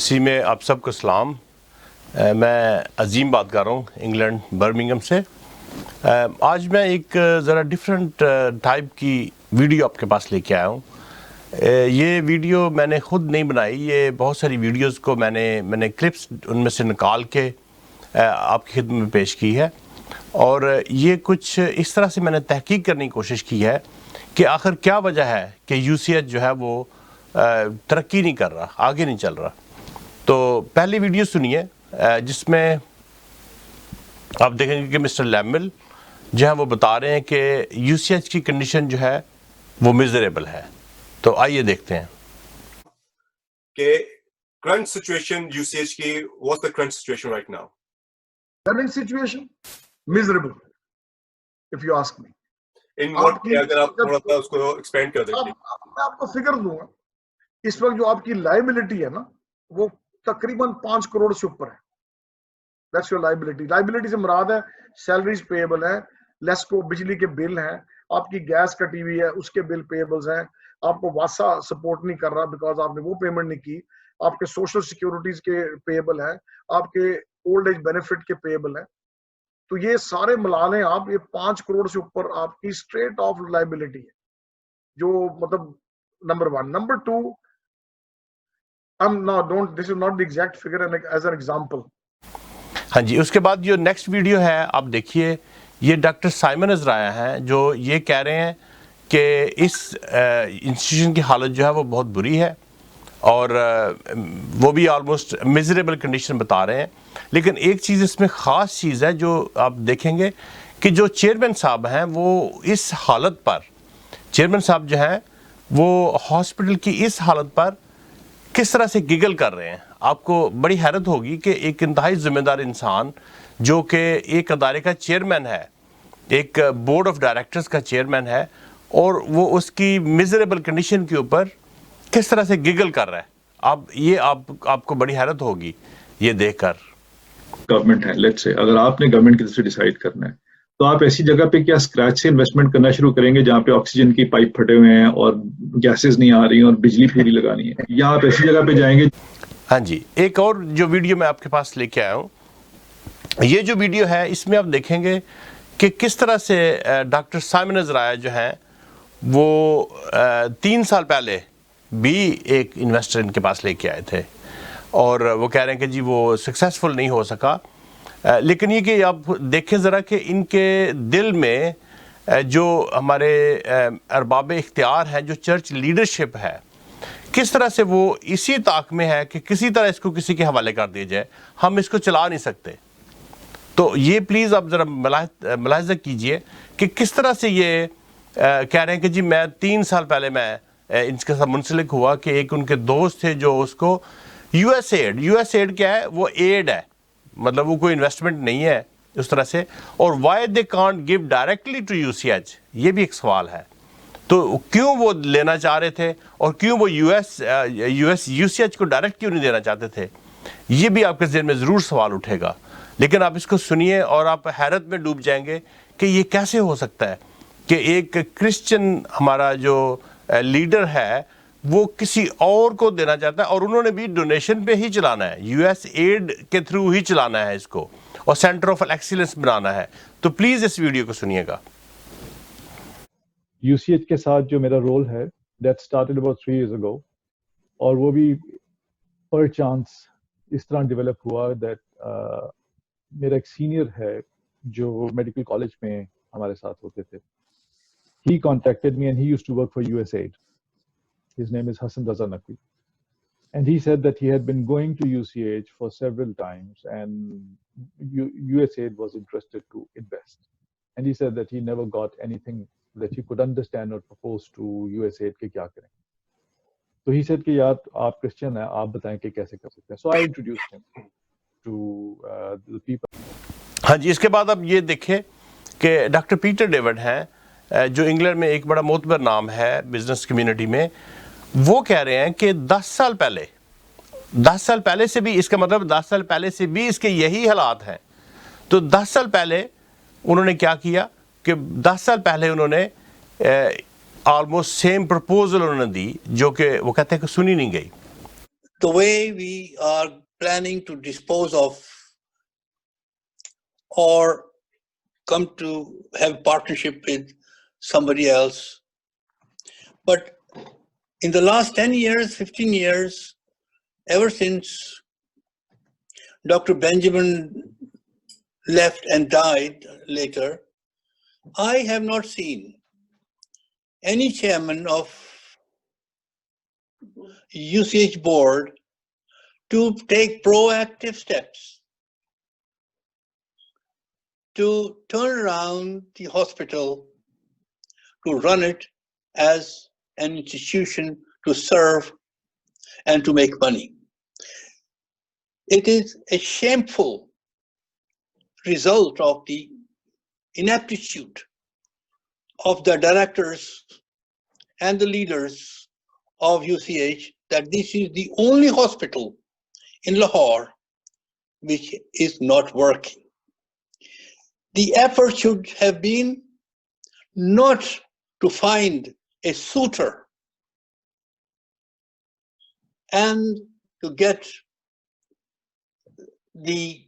اسی میں آپ سب کو سلام. میں عظیم بات کر رہا ہوں انگلینڈ برمنگھم سے. آج میں ایک ذرا ڈیفرنٹ ٹائپ کی ویڈیو آپ کے پاس لے کے آیا ہوں. یہ ویڈیو میں نے خود نہیں بنائی, یہ بہت ساری ویڈیوز کو میں نے کلپس ان میں سے نکال کے آپ کی خدمت میں پیش کی ہے. اور یہ کچھ اس طرح سے میں نے تحقیق کرنے کی کوشش کی ہے کہ آخر کیا وجہ ہے کہ یو سی ایچ جو ہے وہ ترقی نہیں کر رہا, آگے نہیں چل رہا. تو پہلی ویڈیو سنیے جس میں آپ دیکھیں گے کہ مسٹر لیمل جو ہے وہ بتا رہے ہیں کہ یو سی ایچ کی کنڈیشن جو ہے وہ میزریبل ہے. تو آئیے دیکھتے ہیں کہ current situation U C H کی, what's the current situation right now? Current situation miserable if you ask me. In what, اگر آپ تھوڑا سا اس کو ایکسپینڈ کر دیں. میں آپ کو فگر دوں گا. اس وقت جو آپ کی لائبلٹی ہے نا وہ تقریباً 5 کروڑ سے اوپر ہے. That's your liability. لائبلٹی سے مراد ہے سیلریز پیبل ہے, لیسکو بجلی کے بل ہیں, آپ کی گیس کٹی ہوئی ہے اس کے بل پیبلز ہیں, آپ کو واسا سپورٹ نہیں کر رہا بیکاز آپ نے وہ پیمنٹ نہیں کی, آپ کے سوشل سیکیورٹیز کے پیبل ہیں, آپ کے اولڈ ایج بینیفٹ کے پیبل ہیں. تو یہ سارے ملا لیں آپ, یہ 5 کروڑ سے اوپر آپ کی اسٹریٹ آف لائبلٹی ہے, جو مطلب number 1. Number 2, this is not the exact figure as an example. ہاں جی. اس کے بعد جو نیکسٹ ویڈیو ہے آپ دیکھیے, یہ ڈاکٹر سائمن نظر آیا ہیں جو یہ کہہ رہے ہیں کہ اس انسٹیٹیوشن کی حالت جو ہے وہ بہت بری ہے اور وہ بھی آلموسٹ میزریبل کنڈیشن بتا رہے ہیں. لیکن ایک چیز اس میں خاص چیز ہے جو آپ دیکھیں گے کہ جو چیئرمین صاحب ہیں وہ اس حالت پر, چیئرمین صاحب جو ہیں وہ ہاسپٹل کی اس حالت پر کس طرح سے گگل کر رہے ہیں. آپ کو بڑی حیرت ہوگی کہ ایک انتہائی ذمہ دار انسان جو کہ ایک ادارے کا چیئرمین ہے, ایک بورڈ آف ڈائریکٹرز کا چیئرمین ہے, اور وہ اس کی میزریبل کنڈیشن کے اوپر کس طرح سے گگل کر رہا ہے. آپ کو بڑی حیرت ہوگی یہ دیکھ کر. گورنمنٹ ہے, لیٹ سے اگر آپ نے گورنمنٹ کی طرف سے ڈیسائیڈ کرنا ہے تو آپ ایسی جگہ پہ کیا اسکریچ سے انویسٹمنٹ کرنا شروع کریں گے جہاں پہ آکسیجن کی پائپ پھٹے ہوئے ہیں اور گیسز نہیں آ رہی ہیں اور بجلی پوری لگانی ہے, یا آپ ایسی جگہ پہ جائیں گے؟ ہاں جی. ایک اور جو ویڈیو میں آپ کے پاس لے کے آیا ہوں, یہ جو ویڈیو ہے اس میں آپ دیکھیں گے کہ کس طرح سے ڈاکٹر سائمن نظر آیا جو ہیں وہ 3 سال پہلے بھی ایک انویسٹر ان کے پاس لے کے آئے تھے اور وہ کہہ رہے ہیں کہ جی وہ سکسیسفل نہیں ہو سکا. لیکن یہ کہ آپ دیکھیں ذرا کہ ان کے دل میں جو ہمارے ارباب اختیار ہیں, جو چرچ لیڈرشپ ہے, کس طرح سے وہ اسی طاق میں ہے کہ کسی طرح اس کو کسی کے حوالے کر دیا جائے, ہم اس کو چلا نہیں سکتے. تو یہ پلیز آپ ذرا ملاحظہ کیجئے کہ کس طرح سے یہ کہہ رہے ہیں کہ جی میں 3 سال پہلے میں ان کے ساتھ منسلک ہوا کہ ایک ان کے دوست تھے جو اس کو یو ایس ایڈ کیا ہے, وہ ایڈ ہے, مطلب وہ کوئی انویسٹمنٹ نہیں ہے اس طرح سے. اور why they can't give directly to you C H, یہ بھی ایک سوال ہے. تو کیوں وہ لینا چاہ رہے تھے اور کیوں وہ یو سی ایچ کو ڈائریکٹ کیوں نہیں دینا چاہتے تھے, یہ بھی آپ کے ذہن میں ضرور سوال اٹھے گا. لیکن آپ اس کو سنیے اور آپ حیرت میں ڈوب جائیں گے کہ یہ کیسے ہو سکتا ہے کہ ایک کرسچن ہمارا جو لیڈر ہے وہ کسی اور کو دینا چاہتا ہے, اور انہوں نے بھی ڈونیشن پہ ہی چلانا ہے, یو ایس ایڈ کے تھرو ہی چلانا ہے اس کو, اور سینٹر آف ایکسیلنس بنانا ہے. تو پلیز اس ویڈیو کو سنیے گا. یو سی ایچ کے ساتھ جو میرا رول ہے that started about 3 years ago, اور وہ بھی پر چانس اس طرح ڈیولپ ہوا دیٹ میرا ایک سینئر ہے جو میڈیکل کالج میں ہمارے ساتھ ہوتے تھے. He contacted me and he used to work for USAID. His name is Hassan Raza Naqvi. And he said that he had been going to UCH for several times and USAID was interested to invest. And he said that he never got anything that he could understand or propose to USAID کہ کیا کریں. So he said کہ یار آپ Christian ہیں, آپ بتائیں کہ کیسے کر سکتے ہیں. So I introduced him to the people. ہاں جی. اس کے بعد اب یہ دیکھیں کہ ڈاکٹر پیٹر ڈیوڈ ہیں جو انگلینڈ میں ایک بڑا معتبر نام ہے بزنس کمیونٹی میں. وہ کہہ رہے ہیں کہ 10 سال پہلے سے بھی, اس کا مطلب 10 سال پہلے سے بھی اس کے یہی حالات ہیں. تو 10 سال پہلے انہوں نے کیا کیا کہ 10 سال پہلے انہوں نے آلموسٹ سیم پرپوزل انہوں نے دی جو کہ وہ کہتے ہیں کہ سنی نہیں گئی. the way we are planning to dispose of or come to have partnership with somebody else. But in the last 10 years, 15 years, ever since Dr. Benjamin left and died later, I have not seen any chairman of UCH board to take proactive steps to turn around the hospital, to run it as an institution to serve and to make money. It is a shameful result of the ineptitude of the directors and the leaders of UCH that this is the only hospital in Lahore which is not working. The effort should have been not to find a suitor and to get the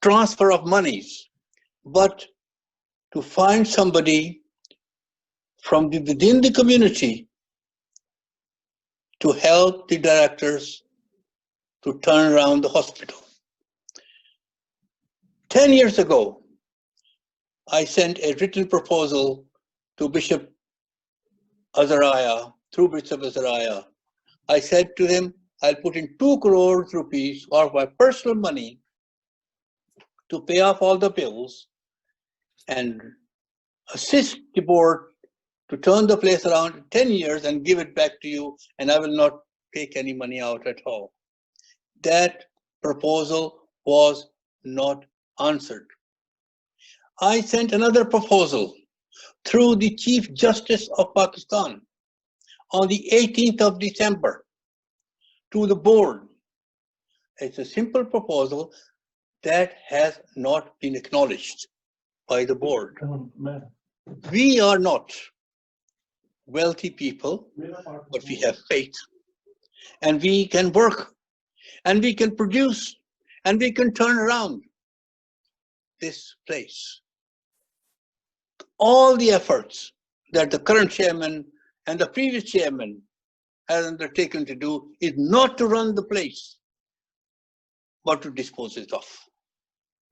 transfer of monies, but to find somebody from within the community to help the directors to turn around the hospital. 10 years ago, I sent a written proposal to Bishop Azariah, through Bishop Azariah. I said to him, I'll put in 2 crore rupees of my personal money to pay off all the bills and assist the board to turn the place around in 10 years and give it back to you, and I will not take any money out at all. That proposal was not answered. I sent another proposal through the Chief Justice of Pakistan on the 18th of December to the board. It's a simple proposal that has not been acknowledged by the board. We are not wealthy people, but we have faith, and we can work, and we can produce, and we can turn around this place. All the efforts that the current chairman and the previous chairman has undertaken to do is not to run the place, but to dispose it of.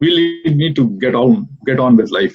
We need to get on with life.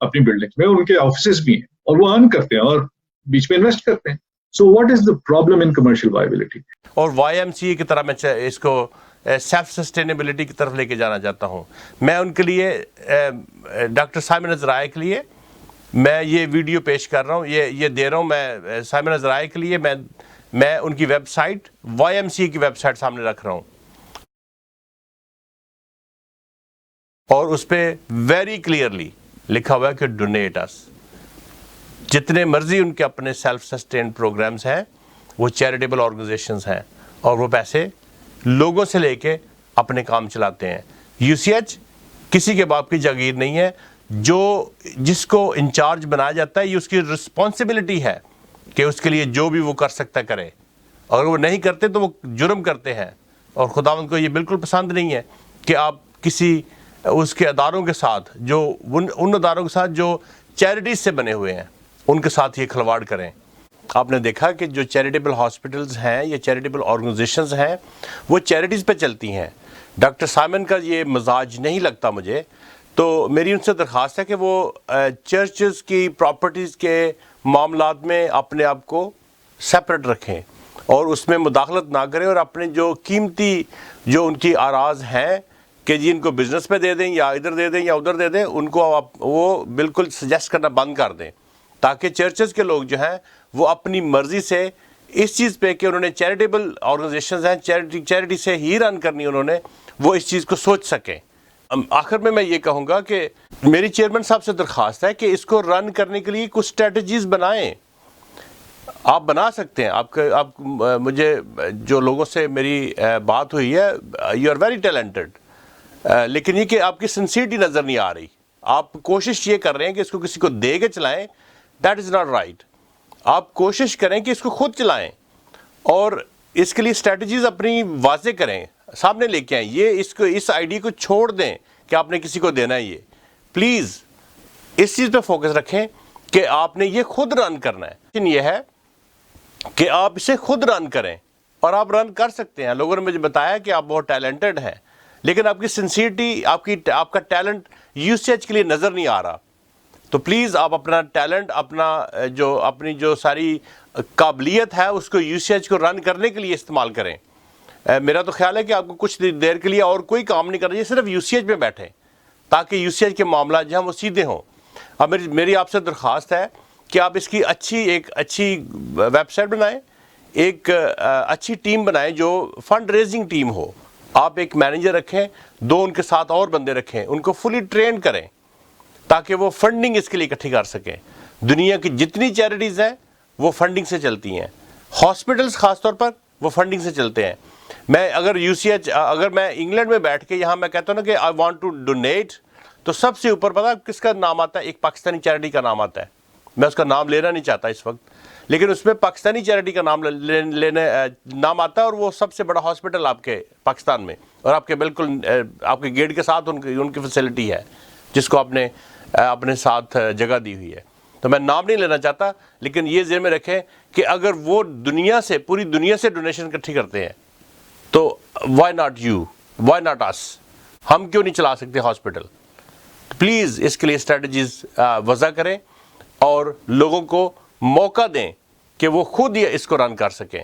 اپنی buildings میں, ان کے offices بھی ہیں اور وہ ارن کرتے ہیں اور بیچ میں انویسٹ کرتے ہیں. So what is the problem in commercial viability? اور YMCA کی طرح میں اس کو سیلف سسٹینیبلٹی کی طرف لے کے جانا چاہتا ہوں. میں ان کے لیے ڈاکٹر سائمن ازرائے کے لیے میں یہ ویڈیو پیش کر رہا ہوں, یہ دے رہا ہوں میں سائمن ازرائے کے لیے. میں ان کی ویب سائٹ YMCA کی ویب سائٹ سامنے رکھ رہا ہوں, اور اس پہ ویری کلیئرلی لکھا ہوا ہے کہ ڈونیٹ اس. جتنے مرضی ان کے اپنے سیلف سسٹینڈ پروگرامز ہیں وہ چیریٹیبل آرگنائزیشنز ہیں, اور وہ پیسے لوگوں سے لے کے اپنے کام چلاتے ہیں. UCH کسی کے باپ کی جاگیر نہیں ہے. جس کو انچارج بنایا جاتا ہے یہ اس کی رسپانسبلٹی ہے کہ اس کے لیے جو بھی وہ کر سکتا کرے. اگر وہ نہیں کرتے تو وہ جرم کرتے ہیں, اور خداوند کو یہ بالکل پسند نہیں ہے کہ آپ کسی اس کے اداروں کے ساتھ, جو ان اداروں کے ساتھ جو چیریٹیز سے بنے ہوئے ہیں, ان کے ساتھ یہ کھلواڑ کریں. آپ نے دیکھا کہ جو چیریٹیبل ہاسپٹلز ہیں یا چیریٹیبل آرگنائزیشنز ہیں وہ چیریٹیز پہ چلتی ہیں. ڈاکٹر سائمن کا یہ مزاج نہیں لگتا مجھے, تو میری ان سے درخواست ہے کہ وہ چرچز کی پراپرٹیز کے معاملات میں اپنے آپ کو سیپریٹ رکھیں اور اس میں مداخلت نہ کریں, اور اپنے جو قیمتی جو ان کی آراز ہیں کہ جی ان کو بزنس پہ دے دیں یا ادھر دے دیں یا ادھر دے دیں, ان کو وہ بالکل سجیسٹ کرنا بند کر دیں, تاکہ چرچز کے لوگ جو ہیں وہ اپنی مرضی سے اس چیز پہ کہ انہوں نے چیریٹیبل آرگنائزیشنز ہیں, چیریٹی سے ہی رن کرنی انہوں نے, وہ اس چیز کو سوچ سکیں. آخر میں یہ کہوں گا کہ میری چیئرمین صاحب سے درخواست ہے کہ اس کو رن کرنے کے لیے کچھ اسٹریٹجیز بنائیں. آپ بنا سکتے ہیں. آپ مجھے جو لوگوں سے میری بات ہوئی ہے, یو آر ویری ٹیلنٹڈ, لیکن یہ کہ آپ کی سنسیئرٹی نظر نہیں آ رہی. آپ کوشش یہ کر رہے ہیں کہ اس کو کسی کو دے کے چلائیں. That is not right. آپ کوشش کریں کہ اس کو خود چلائیں, اور اس کے لیے اسٹریٹجیز اپنی واضح کریں, سامنے لے کے آئیں. اس آئیڈیا کو چھوڑ دیں کہ آپ نے کسی کو دینا ہے. یہ پلیز اس چیز پہ فوکس رکھیں کہ آپ نے یہ خود رن کرنا ہے. لیکن یہ ہے کہ آپ اسے خود رن کریں, اور آپ رن کر سکتے ہیں. لوگوں نے مجھے بتایا کہ آپ بہت ٹیلنٹڈ ہیں, لیکن آپ کی سنسیئرٹی, آپ کا ٹیلنٹ UCH کے لیے نظر نہیں آ رہا. تو پلیز آپ اپنا ٹیلنٹ, اپنی جو ساری قابلیت ہے اس کو UCH کو رن کرنے کے لیے استعمال کریں. میرا تو خیال ہے کہ آپ کو کچھ دیر کے لیے اور کوئی کام نہیں کرنا چاہیے, صرف UCH میں بیٹھیں تاکہ UCH کے معاملات جو ہیں وہ سیدھے ہوں. اب میری آپ سے درخواست ہے کہ آپ اس کی ایک اچھی ویب سائٹ بنائیں, ایک اچھی ٹیم بنائیں جو فنڈ ریزنگ ٹیم ہو. آپ ایک مینیجر رکھیں, 2 ان کے ساتھ اور بندے رکھیں, ان کو فلی ٹرین کریں تاکہ وہ فنڈنگ اس کے لیے اکٹھی کر سکیں. دنیا کی جتنی چیریٹیز ہیں وہ فنڈنگ سے چلتی ہیں. ہاسپٹلز خاص طور پر وہ فنڈنگ سے چلتے ہیں. اگر میں انگلینڈ میں بیٹھ کے یہاں میں کہتا ہوں نا کہ آئی وانٹ ٹو ڈونیٹ, تو سب سے اوپر پتہ کس کا نام آتا ہے؟ ایک پاکستانی چیریٹی کا نام آتا ہے. میں اس کا نام لینا نہیں چاہتا اس وقت, لیکن اس میں پاکستانی چیریٹی کا نام آتا ہے, اور وہ سب سے بڑا ہاسپٹل آپ کے پاکستان میں, اور آپ کے بالکل آپ کے گیٹ کے ساتھ ان کی فیسلٹی ہے جس کو آپ نے اپنے ساتھ جگہ دی ہوئی ہے. تو میں نام نہیں لینا چاہتا, لیکن یہ ذہن میں رکھیں کہ اگر وہ پوری دنیا سے ڈونیشن اکٹھی کرتے ہیں تو why not you, why not us, ہم کیوں نہیں چلا سکتے ہاسپٹل؟ پلیز اس کے لیے اسٹریٹجیز وضع کریں اور لوگوں کو موقع دیں کہ وہ خود یہ اس کو رن کر سکیں.